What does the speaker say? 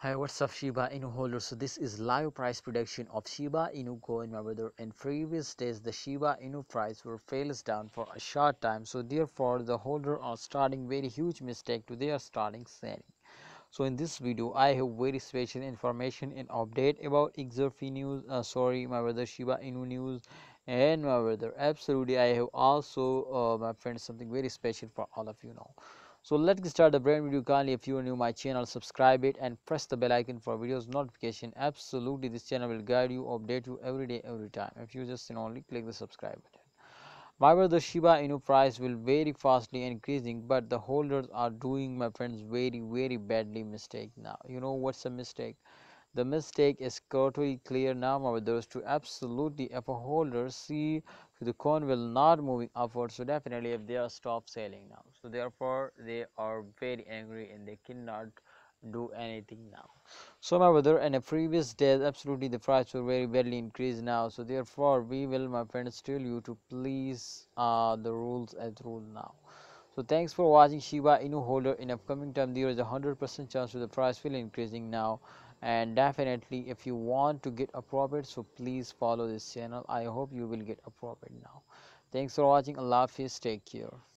Hi, what's up Shiba Inu holders? So this is live price prediction of Shiba Inu coin, my brother. In previous days, the Shiba Inu price were fails down for a short time. So therefore, the holder are starting very huge mistake to they are starting selling. So in this video, I have very special information and update about XRP news. My brother Shiba Inu news, and my brother absolutely I have also my friend something very special for all of you now. So let's start the brand video. Kindly, if you are new my channel, subscribe it and press the bell icon for videos notification. Absolutely, this channel will guide you, update you every day, every time. If you just only click the subscribe button. However, the Shiba Inu price will very fastly increasing, but the holders are doing, my friends, very badly mistake now. You know what's a mistake? The mistake is totally clear now, my brothers. To absolutely, if a holder see the coin will not moving upward, so definitely if they are stop selling now, so therefore they are very angry and they cannot do anything now. So my brother, in a previous days, absolutely the price will very badly increase now. So therefore, we will, my friends, tell you to please the rules as rule now. So thanks for watching Shiba Inu holder. In upcoming time, there is a 100% chance of the price will increasing now, and definitely if you want to get a profit, so please follow this channel. I hope you will get a profit now. Thanks for watching. Allah Hafiz. Take care.